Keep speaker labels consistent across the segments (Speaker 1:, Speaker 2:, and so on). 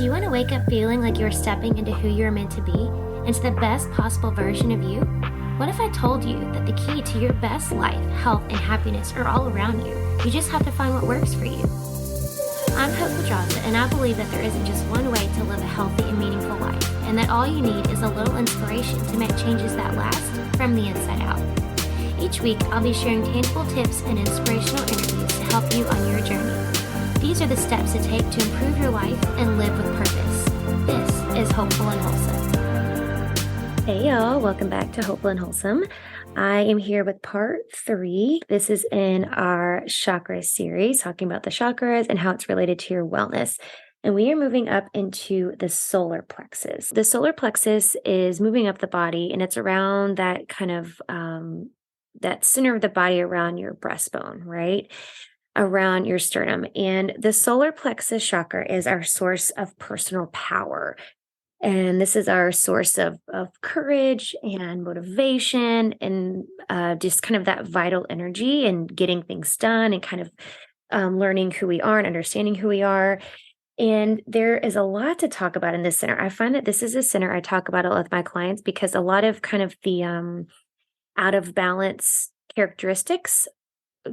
Speaker 1: Do you want to wake up feeling like you're stepping into who you're meant to be, into the best possible version of you? What if I told you that the key to your best life, health, and happiness are all around you? You just have to find what works for you. I'm Hope Pedraza, and I believe that there isn't just one way to live a healthy and meaningful life, and that all you need is a little inspiration to make changes that last from the inside out. Each week, I'll be sharing tangible tips and inspirational interviews to help you on your journey. These are the steps to take to improve your life and live with purpose. This is Hopeful and Wholesome. Hey y'all, welcome back to Hopeful and Wholesome. I am here with part 3. This is in our chakra series, talking about the chakras and how it's related to your wellness. And we are moving up into the solar plexus. The solar plexus is moving up the body, and it's around that kind of that center of the body around your breastbone, right? Around your sternum. And the solar plexus chakra is our source of personal power. And this is our source of courage and motivation and just kind of that vital energy and getting things done and kind of learning who we are and understanding who we are. And there is a lot to talk about in this center. I find that this is a center I talk about a lot with my clients because a lot of kind of the out of balance characteristics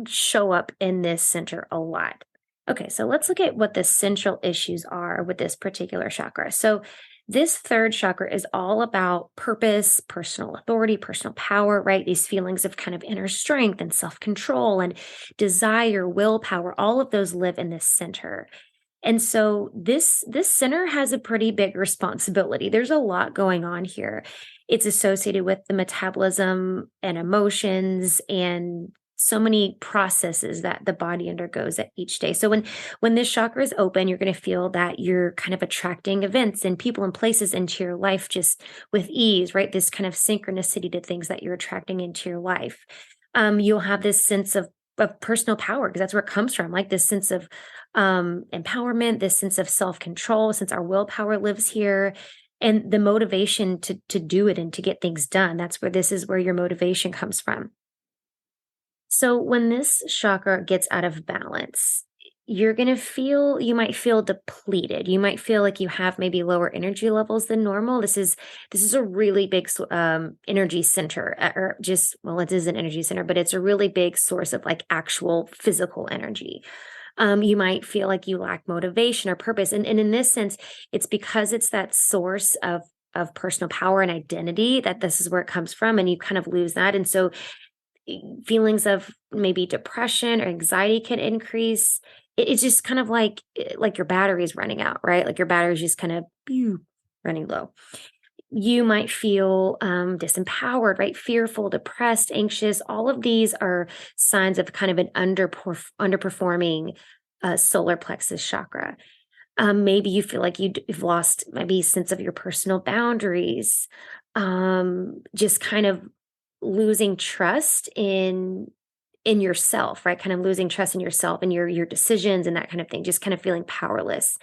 Speaker 1: show up in this center a lot. Okay, so let's look at what the central issues are with this particular chakra. So this third chakra is all about purpose, personal authority, personal power, right? These feelings of kind of inner strength and self-control and desire, willpower, all of those live in this center. And so this center has a pretty big responsibility. There's a lot going on here. It's associated with the metabolism and emotions and so many processes that the body undergoes at each day. So when this chakra is open, you're going to feel that you're kind of attracting events and people and places into your life just with ease, right? This kind of synchronicity to things that you're attracting into your life. You'll have this sense of personal power because that's where it comes from, like this sense of empowerment, this sense of self-control, since our willpower lives here. And the motivation to do it and to get things done. This is where your motivation comes from. So when this chakra gets out of balance, you might feel depleted. You might feel like you have maybe lower energy levels than normal. This is a really big energy center, it is an energy center, but it's a really big source of like actual physical energy. You might feel like you lack motivation or purpose. And in this sense, it's because it's that source of personal power and identity that this is where it comes from. And you kind of lose that. And so feelings of maybe depression or anxiety can increase. It's just kind of like your battery is running out, right? Like your battery is just kind of running low. You might feel disempowered, right? Fearful, depressed, anxious. All of these are signs of kind of an underperforming solar plexus chakra. Maybe you feel like you've lost maybe a sense of your personal boundaries, just kind of losing trust in yourself, right? Kind of losing trust in yourself and your decisions and that kind of thing, just kind of feeling powerless.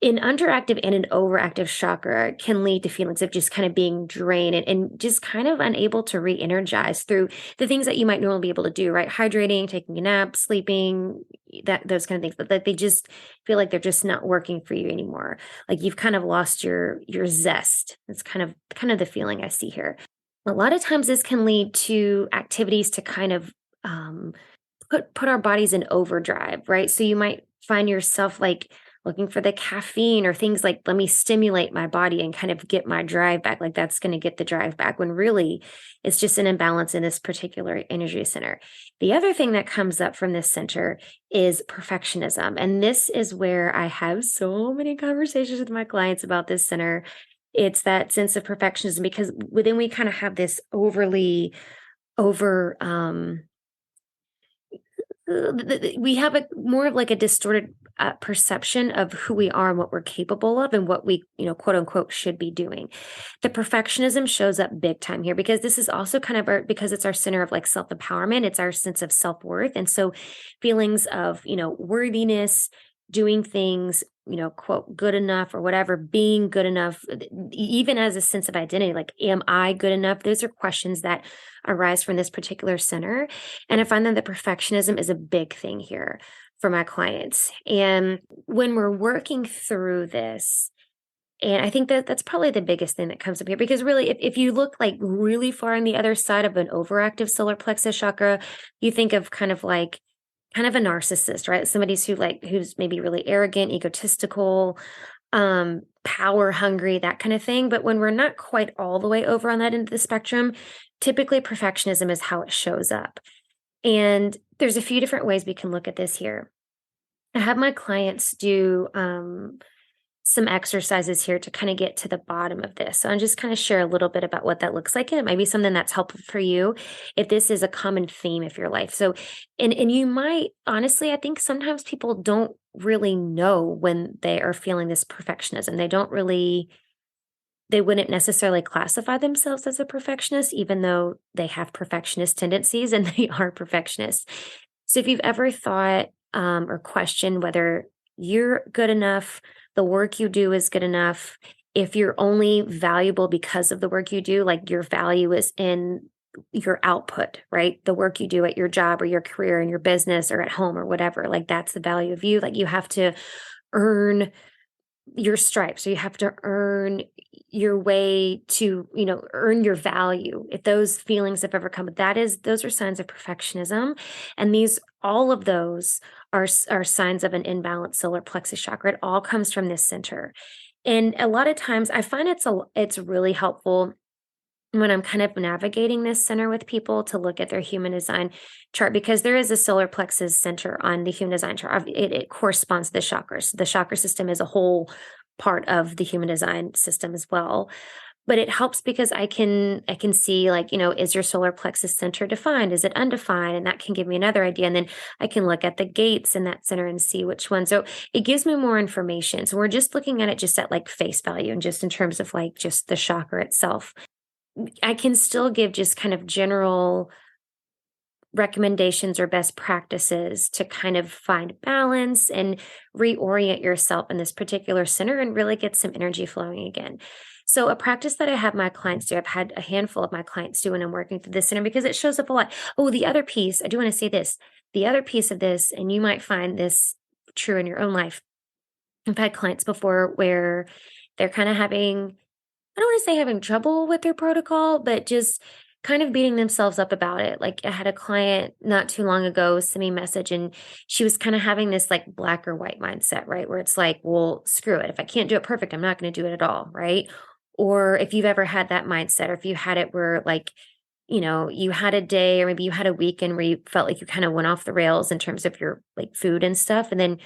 Speaker 1: An underactive and an overactive chakra can lead to feelings of just kind of being drained and just kind of unable to re-energize through the things that you might normally be able to do, right? Hydrating, taking a nap, sleeping, those kind of things, but that they just feel like they're just not working for you anymore. Like you've kind of lost your zest. It's kind of the feeling I see here. A lot of times this can lead to activities to kind of put our bodies in overdrive, right? So you might find yourself like looking for the caffeine or things like, let me stimulate my body and kind of get my drive back. Like that's going to get the drive back when really it's just an imbalance in this particular energy center. The other thing that comes up from this center is perfectionism. And this is where I have so many conversations with my clients about this center. It's that sense of perfectionism because within we kind of have this we have more of like a distorted perception of who we are and what we're capable of and what we, quote unquote, should be doing. The perfectionism shows up big time here because this is also kind of because it's our center of like self-empowerment. It's our sense of self-worth. And so feelings of, worthiness, doing things, quote, good enough or whatever, being good enough, even as a sense of identity, like, am I good enough? Those are questions that arise from this particular center. And I find that the perfectionism is a big thing here. for my clients. And when we're working through this, and I think that that's probably the biggest thing that comes up here because really, if you look like really far on the other side of an overactive solar plexus chakra, you think of kind of a narcissist, right? Somebody's who's maybe really arrogant, egotistical, power hungry, that kind of thing. But when we're not quite all the way over on that end of the spectrum, typically perfectionism is how it shows up. And there's a few different ways we can look at this here. I have my clients do some exercises here to kind of get to the bottom of this. So I'll just kind of share a little bit about what that looks like. And it might be something that's helpful for you if this is a common theme of your life. So, and you might honestly, I think sometimes people don't really know when they are feeling this perfectionism. They wouldn't necessarily classify themselves as a perfectionist, even though they have perfectionist tendencies and they are perfectionists. So if you've ever thought or questioned whether you're good enough, the work you do is good enough, if you're only valuable because of the work you do, like your value is in your output, right? The work you do at your job or your career in your business or at home or whatever, like that's the value of you. Like you have to earn your stripes. So you have to earn your way to, earn your value. If those feelings have ever come, those are signs of perfectionism. And all of those are signs of an imbalanced solar plexus chakra. It all comes from this center. And a lot of times I find it's really helpful when I'm kind of navigating this center with people to look at their human design chart, because there is a solar plexus center on the human design chart. It corresponds to the chakras. The chakra system is a whole part of the human design system as well. But it helps because I can see is your solar plexus center defined? Is it undefined? And that can give me another idea. And then I can look at the gates in that center and see which one. So it gives me more information. So we're just looking at it just at like face value and just in terms of like just the chakra itself. I can still give just kind of general recommendations or best practices to kind of find balance and reorient yourself in this particular center and really get some energy flowing again. So a practice that I have my clients do, I've had a handful of my clients do when I'm working through this center because it shows up a lot. Oh, the other piece, I do want to say this, the other piece of this, and you might find this true in your own life. I've had clients before where they're kind of I don't want to say having trouble with their protocol, but just kind of beating themselves up about it. Like I had a client not too long ago send me a message and she was kind of having this like black or white mindset, right? Where it's like, well, screw it. If I can't do it perfect, I'm not going to do it at all, right? Or if you've ever had that mindset, or if you had it where like, you had a day or maybe you had a weekend where you felt like you kind of went off the rails in terms of your like food and stuff. And then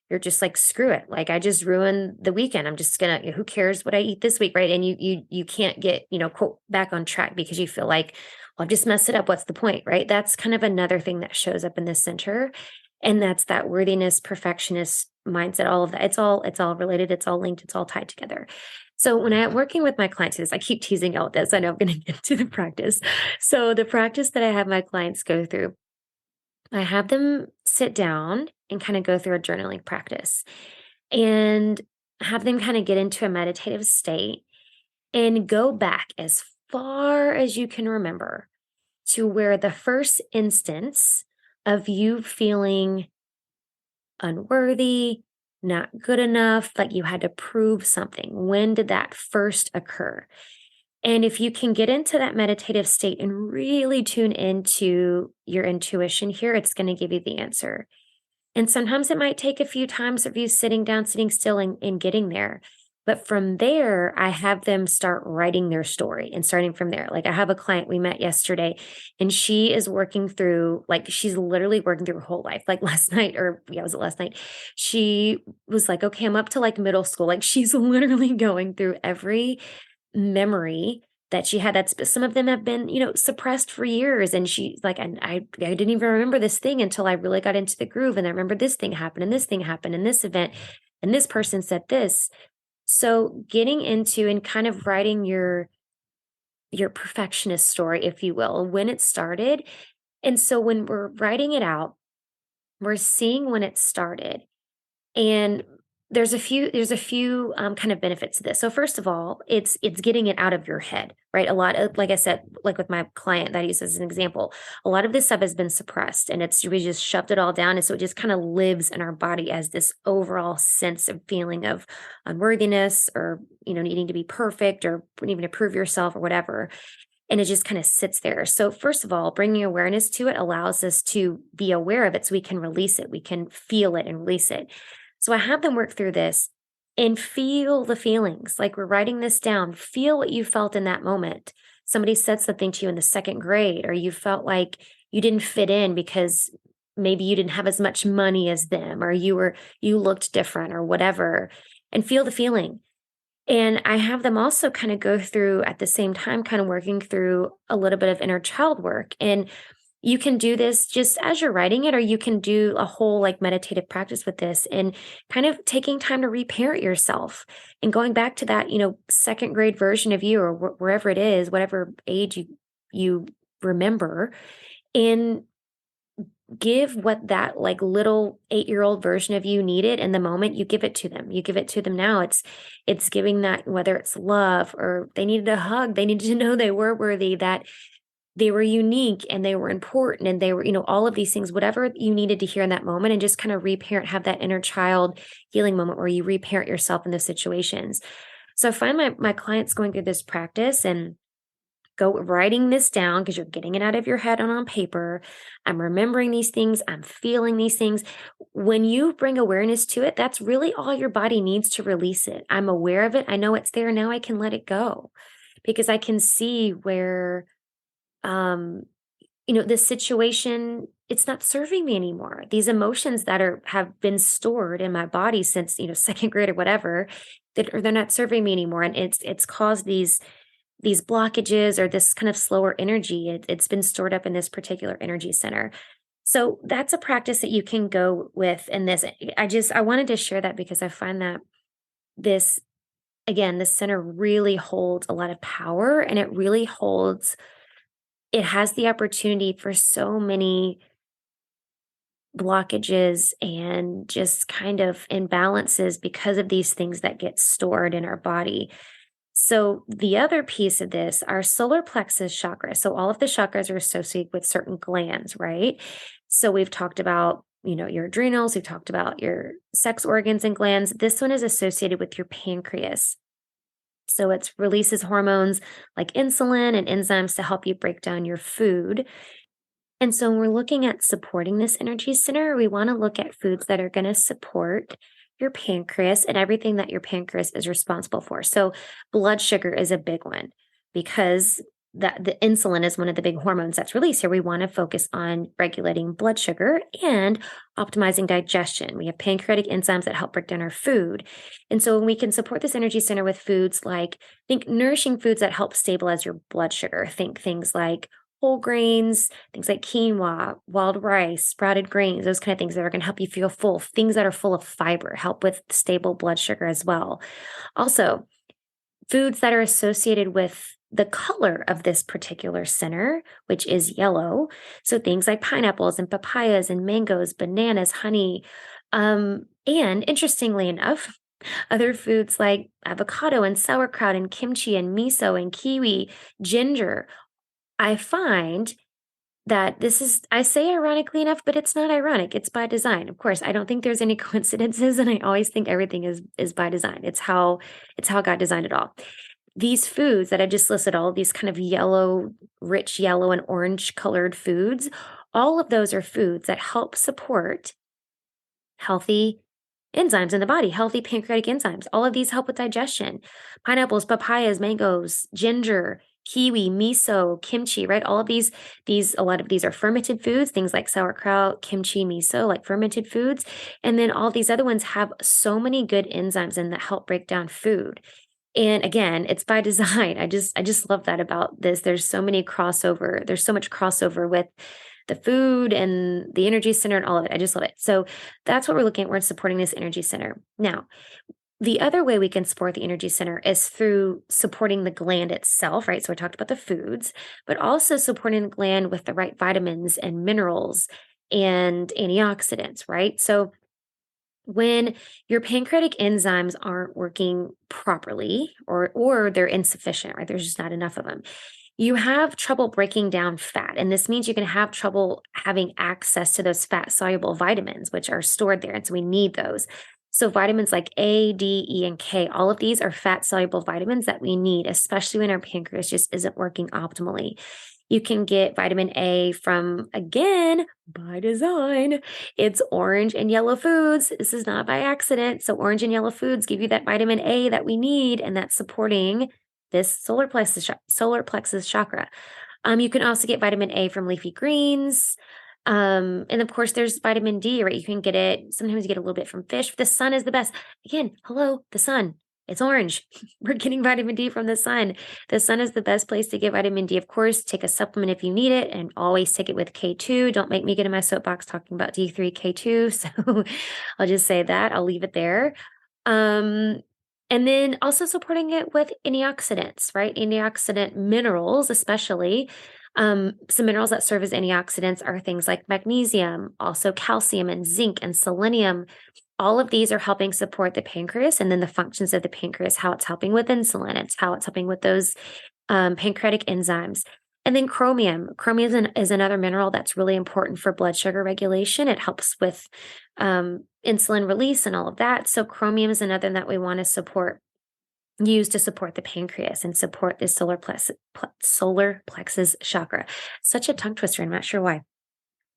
Speaker 1: you're just like, screw it. Like I just ruined the weekend. I'm just gonna, who cares what I eat this week, right? And you can't get, quote, back on track because you feel like, well, I've just messed it up. What's the point, right? That's kind of another thing that shows up in this center. And that's that worthiness, perfectionist mindset, all of that. It's all related. It's all linked. It's all tied together. So when I'm working with my clients, I keep teasing out this. I know I'm going to get to the practice. So the practice that I have my clients go through, I have them sit down and kind of go through a journaling practice and have them kind of get into a meditative state and go back as far as you can remember to where the first instance of you feeling unworthy, not good enough, like you had to prove something. When did that first occur? And if you can get into that meditative state and really tune into your intuition here, it's going to give you the answer. And sometimes it might take a few times of you sitting down, sitting still and getting there. But from there, I have them start writing their story and starting from there. Like I have a client we met yesterday and she is working through, like she's literally working through her whole life. Like last night, was it last night? She was like, okay, I'm up to like middle school. Like she's literally going through every memory that she had. That's some of them have been, suppressed for years. And she's like, and I didn't even remember this thing until I really got into the groove. And I remember this thing happened and this thing happened and this event and this person said this. So getting into and kind of writing your perfectionist story, if you will, when it started. And so when we're writing it out, we're seeing when it started. And There's a few kind of benefits to this. So first of all, it's getting it out of your head, right? A lot of, like I said, like with my client that I use as an example, a lot of this stuff has been suppressed and we just shoved it all down. And so it just kind of lives in our body as this overall sense of feeling of unworthiness or, needing to be perfect or needing to prove yourself or whatever. And it just kind of sits there. So first of all, bringing awareness to it allows us to be aware of it so we can release it. We can feel it and release it. So I have them work through this and feel the feelings. Like we're writing this down. Feel what you felt in that moment. Somebody said something to you in the second grade, or you felt like you didn't fit in because maybe you didn't have as much money as them, or you looked different or whatever, and feel the feeling. And I have them also kind of go through at the same time, kind of working through a little bit of inner child work. And you can do this just as you're writing it, or you can do a whole like meditative practice with this and kind of taking time to reparent yourself and going back to that, second grade version of you or wherever it is, whatever age you remember, and give what that like little 8-year-old version of you needed in the moment. You give it to them. You give it to them now. It's giving that, whether it's love or they needed a hug, they needed to know they were worthy, that they were unique and they were important and they were, all of these things, whatever you needed to hear in that moment, and just kind of reparent, have that inner child healing moment where you reparent yourself in those situations. So I find my clients going through this practice and go writing this down because you're getting it out of your head and on paper. I'm remembering these things. I'm feeling these things. When you bring awareness to it, that's really all your body needs to release it. I'm aware of it. I know it's there. Now I can let it go because I can see where, this situation, it's not serving me anymore. These emotions that have been stored in my body since, second grade or whatever, they're not serving me anymore. And it's caused these blockages or this kind of slower energy. It's been stored up in this particular energy center. So that's a practice that you can go with in this. I wanted to share that because I find that this center really holds a lot of power, and it has the opportunity for so many blockages and just kind of imbalances because of these things that get stored in our body. So the other piece of this, our solar plexus chakra. So all of the chakras are associated with certain glands, right? So we've talked about, your adrenals, we've talked about your sex organs and glands. This one is associated with your pancreas. So it releases hormones like insulin and enzymes to help you break down your food. And so when we're looking at supporting this energy center, we want to look at foods that are going to support your pancreas and everything that your pancreas is responsible for. So blood sugar is a big one because the insulin is one of the big hormones that's released here. We want to focus on regulating blood sugar and optimizing digestion. We have pancreatic enzymes that help break down our food. And so when we can support this energy center with foods like, think nourishing foods that help stabilize your blood sugar. Think things like whole grains, things like quinoa, wild rice, sprouted grains, those kind of things that are going to help you feel full. Things that are full of fiber help with stable blood sugar as well. Also, foods that are associated with the color of this particular center, which is yellow. So things like pineapples and papayas and mangoes, bananas, honey. And interestingly enough, other foods like avocado and sauerkraut and kimchi and miso and kiwi, ginger. I find that I say ironically enough, but it's not ironic. It's by design. Of course, I don't think there's any coincidences, and I always think everything is by design. It's how God designed it all. These foods that I just listed, all of these kind of rich yellow and orange colored foods, all of those are foods that help support healthy enzymes in the body, healthy pancreatic enzymes. All of these help with digestion. Pineapples, papayas, mangoes, ginger, kiwi, miso, kimchi, right? All of these, a lot of these are fermented foods, things like sauerkraut, kimchi, miso, like fermented foods. And then all these other ones have so many good enzymes in that help break down food. And again, it's by design. I just love that about this. There's so much crossover with the food and the energy center and all of it. I just love it. So that's what we're looking at. We're supporting this energy center. Now, the other way we can support the energy center is through supporting the gland itself, right? So we talked about the foods, but also supporting the gland with the right vitamins and minerals and antioxidants, right? So
Speaker 2: When your pancreatic enzymes aren't working properly or they're insufficient, right? There's just not enough of them. You have trouble breaking down fat. And this means you can have trouble having access to those fat soluble vitamins, which are stored there. And so we need those. So vitamins like A, D, E, and K, all of these are fat soluble vitamins that we need, especially when our pancreas just isn't working optimally. You can get vitamin A from, again, by design. It's orange and yellow foods. This is not by accident. So orange and yellow foods give you that vitamin A that we need, and that's supporting this solar plexus chakra. You can also get vitamin A from leafy greens. And of course, there's vitamin D, right? You can get it. Sometimes you get a little bit from fish. The sun is the best. Again, hello, the sun. It's orange. We're getting vitamin D from the sun. The sun is the best place to get vitamin D. Of course, take a supplement if you need it, and always take it with K2. Don't make me get in my soapbox talking about D3, K2. So I'll just say that. I'll leave it there. And then also supporting it with antioxidants, right? Antioxidant minerals, especially. Some minerals that serve as antioxidants are things like magnesium, also calcium and zinc and selenium. All of these are helping support the pancreas and then the functions of the pancreas, how it's helping with insulin, it's how it's helping with those pancreatic enzymes. And then chromium. Chromium is another mineral that's really important for blood sugar regulation. It helps with insulin release and all of that. So chromium is another that we want to use to support the pancreas and support this solar plexus chakra. Such a tongue twister. I'm not sure why.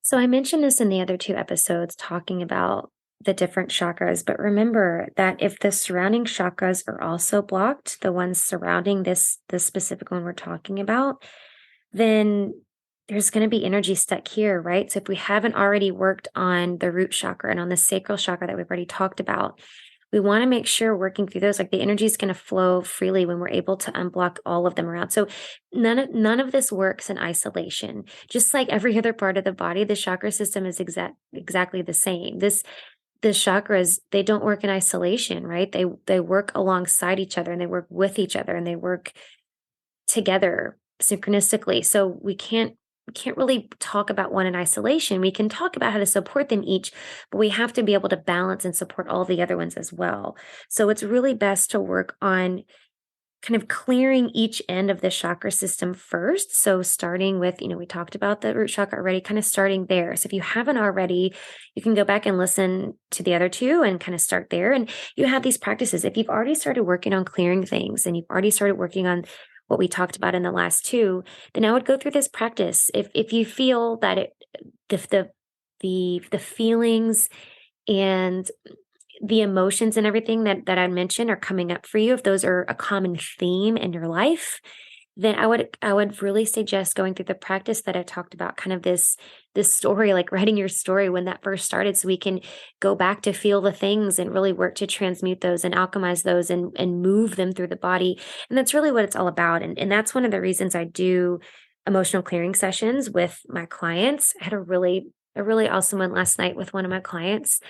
Speaker 2: So I mentioned this in the other 2 episodes talking about the different chakras, but remember that if the surrounding chakras are also blocked, the ones surrounding this specific one we're talking about, then there's going to be energy stuck here, right? So if we haven't already worked on the root chakra and on the sacral chakra that we've already talked about, we want to make sure working through those, like the energy is going to flow freely when we're able to unblock all of them around. So none of this works in isolation. Just like every other part of the body, the chakra system is exactly the same. The chakras, they don't work in isolation, right? They work alongside each other, and they work with each other, and they work together synchronistically. So we can't really talk about one in isolation. We can talk about how to support them each, but we have to be able to balance and support all the other ones as well. So it's really best to work on kind of clearing each end of the chakra system first. So starting with, we talked about the root chakra already, kind of starting there. So if you haven't already, you can go back and listen to the other 2 and kind of start there. And you have these practices. If you've already started working on clearing things and you've already started working on what we talked about in the last 2, then I would go through this practice. If you feel that the feelings and the emotions and everything that I mentioned are coming up for you, if those are a common theme in your life, then I would really suggest going through the practice that I talked about, kind of this story, like writing your story when that first started, so we can go back to feel the things and really work to transmute those and alchemize those and move them through the body. And that's really what it's all about. And that's one of the reasons I do emotional clearing sessions with my clients. I had a really awesome one last night with one of my clients.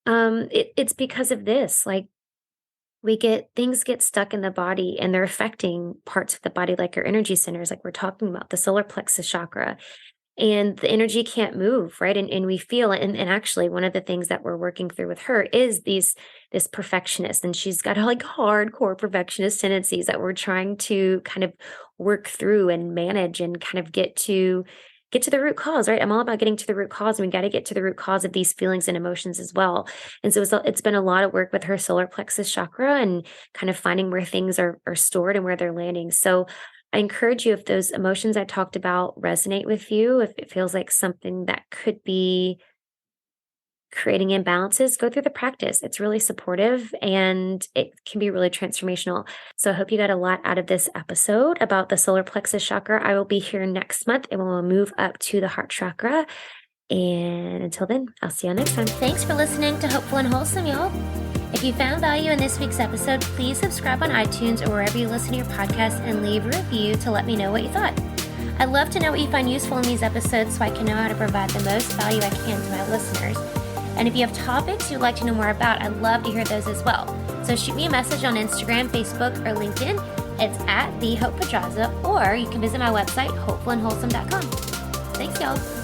Speaker 2: It's because of this, like things get stuck in the body, and they're affecting parts of the body, like your energy centers, like we're talking about the solar plexus chakra, and the energy can't move, right? And we feel, and actually one of the things that we're working through with her is this perfectionist, and she's got like hardcore perfectionist tendencies that we're trying to kind of work through and manage and kind of get to the root cause, right? I'm all about getting to the root cause, and we got to get to the root cause of these feelings and emotions as well. And so it's been a lot of work with her solar plexus chakra and kind of finding where things are stored and where they're landing. So I encourage you, if those emotions I talked about resonate with you, if it feels like something that could be creating imbalances, go through the practice. It's really supportive and it can be really transformational. So I hope you got a lot out of this episode about the solar plexus chakra. I will be here next month and we'll move up to the heart chakra. And until then, I'll see you next time.
Speaker 1: Thanks for listening to Hopeful and Wholesome, y'all. If you found value in this week's episode, please subscribe on iTunes or wherever you listen to your podcast and leave a review to let me know what you thought. I'd love to know what you find useful in these episodes so I can know how to provide the most value I can to my listeners. And if you have topics you'd like to know more about, I'd love to hear those as well. So shoot me a message on Instagram, Facebook, or LinkedIn. It's @TheHopePedraza, or you can visit my website, hopefulandwholesome.com. Thanks, y'all.